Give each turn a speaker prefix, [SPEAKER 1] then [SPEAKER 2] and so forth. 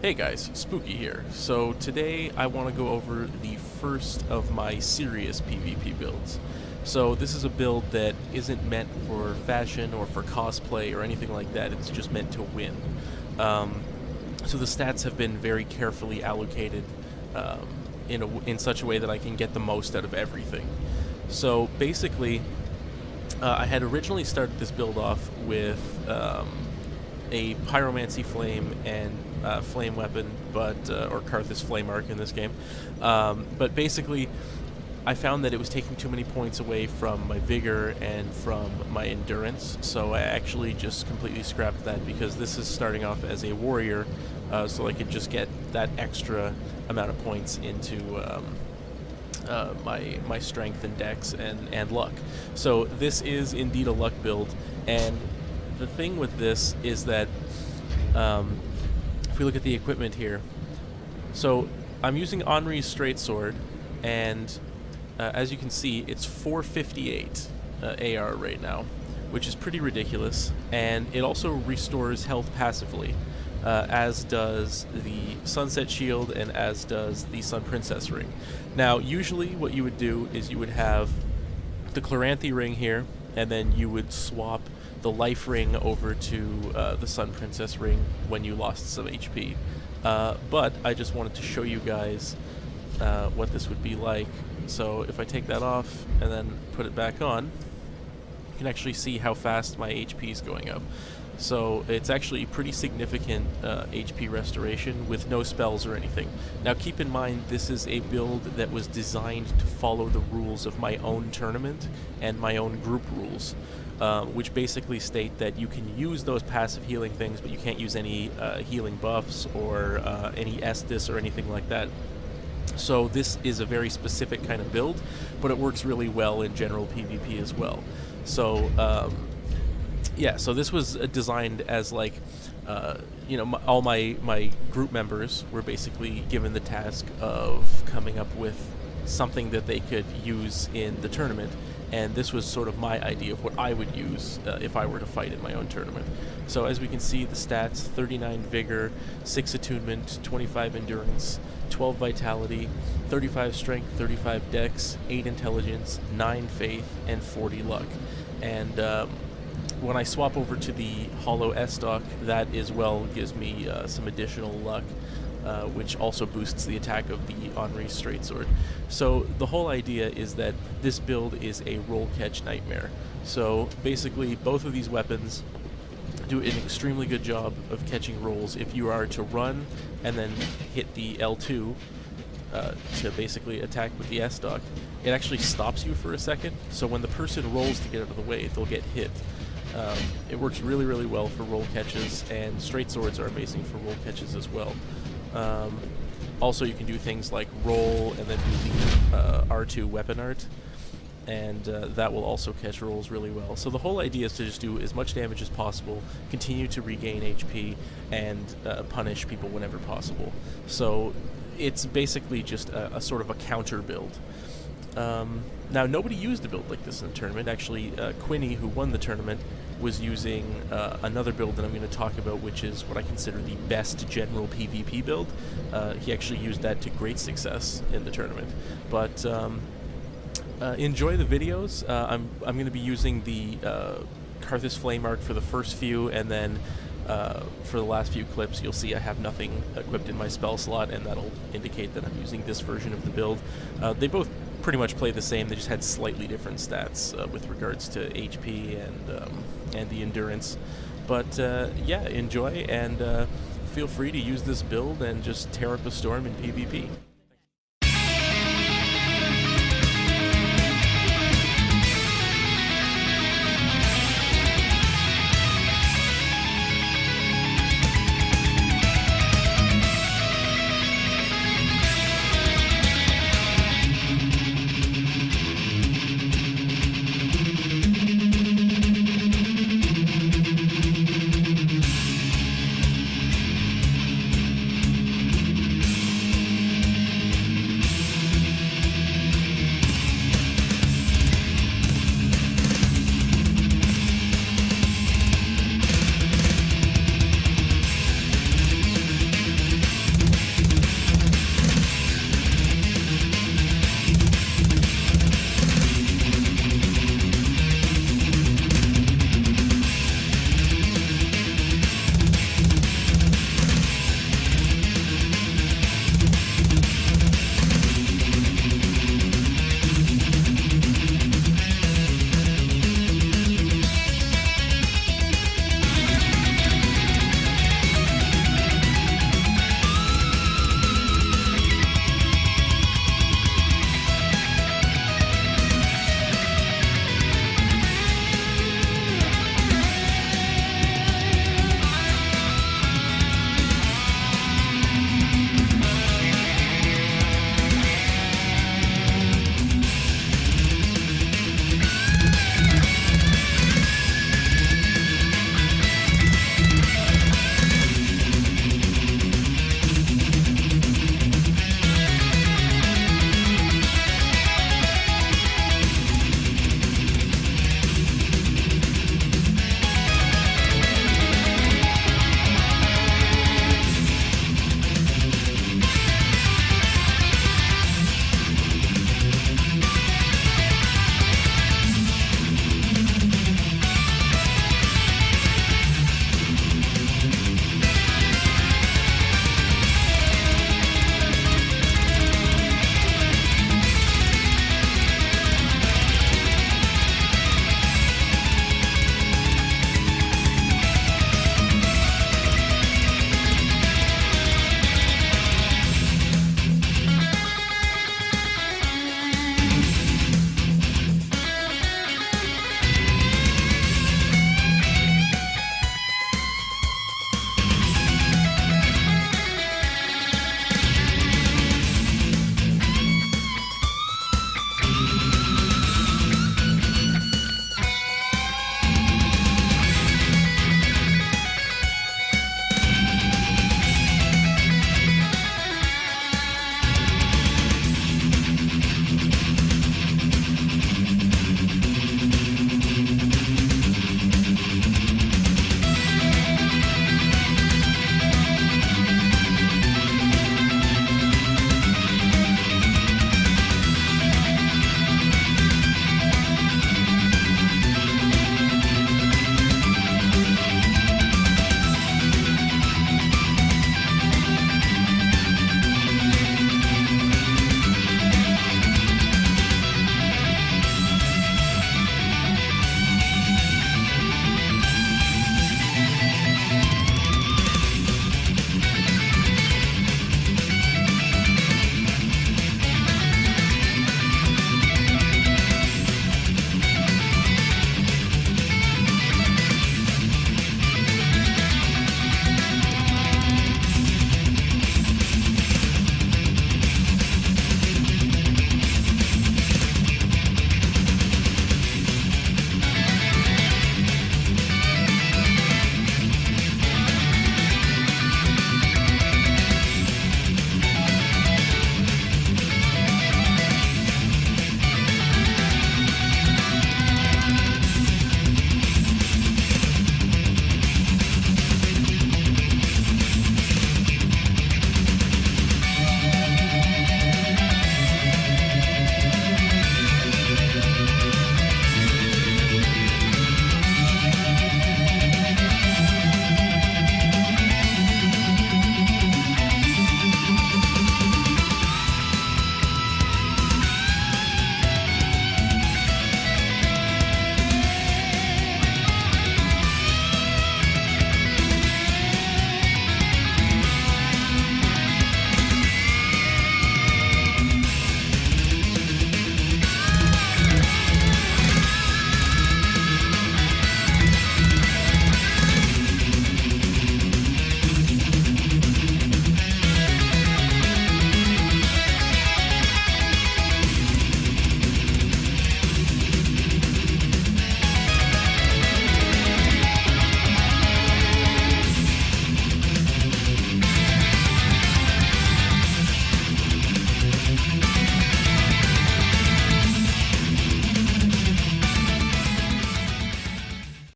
[SPEAKER 1] Hey guys, Spooky here. So today I want to go over the first of my serious PvP builds. So this is a build that isn't meant for fashion or for cosplay or anything like that, it's just meant to win. So the stats have been very carefully allocated in such a way that I can get the most out of everything. So basically, I had originally started this build off with a Pyromancy Flame and Flame Weapon, or Karthus Flame Arc in this game. But basically, I found that it was taking too many points away from my Vigor and from my Endurance, so I actually just completely scrapped that because this is starting off as a Warrior, so I could just get that extra amount of points into my Strength and Dex and Luck. So this is indeed a Luck build, and the thing with this is that if we look at the equipment here, so I'm using Henri's Straight Sword, and as you can see, it's 458 AR right now, which is pretty ridiculous, and it also restores health passively, as does the Sunset Shield and as does the Sun Princess Ring. Now, usually what you would do is you would have the Chloranthy Ring here, and then you would swap the Life Ring over to the Sun Princess Ring when you lost some HP. But I just wanted to show you guys what this would be like. So if I take that off and then put it back on, you can actually see how fast my HP is going up. So it's actually pretty significant HP restoration with no spells or anything. Now keep in mind, this is a build that was designed to follow the rules of my own tournament and my own group rules, which basically state that you can use those passive healing things, but you can't use any healing buffs or any Estus or anything like that. So this is a very specific kind of build, but it works really well in general PvP as well. So yeah, so this was designed as like, you know, all my group members were basically given the task of coming up with something that they could use in the tournament, and this was sort of my idea of what I would use if I were to fight in my own tournament. So as we can see, the stats: 39 Vigor, 6 Attunement, 25 Endurance, 12 Vitality, 35 Strength, 35 Dex, 8 Intelligence, 9 Faith, and 40 Luck. And when I swap over to the Hollow S-Stock, that as well gives me some additional luck, which also boosts the attack of the Henri's Straight Sword. So the whole idea is that this build is a roll catch nightmare. So basically both of these weapons do an extremely good job of catching rolls. If you are to run and then hit the L2 to basically attack with the S-Stock, it actually stops you for a second, so when the person rolls to get out of the way, they'll get hit. It works really, really well for roll catches, and straight swords are amazing for roll catches as well. Also, you can do things like roll and then do the R2 weapon art, and that will also catch rolls really well. So the whole idea is to just do as much damage as possible, continue to regain HP, and punish people whenever possible. So it's basically just a sort of a counter build. Now, nobody used a build like this in the tournament. Actually, Quinny, who won the tournament, was using another build that I'm going to talk about, which is what I consider the best general PvP build. He actually used that to great success in the tournament. But enjoy the videos. I'm going to be using the Karthus Flame Arc for the first few, and then for the last few clips you'll see I have nothing equipped in my spell slot, and that'll indicate that I'm using this version of the build. They both pretty much play the same, they just had slightly different stats with regards to HP and the endurance. But yeah, enjoy, and feel free to use this build and just tear up a storm in PvP.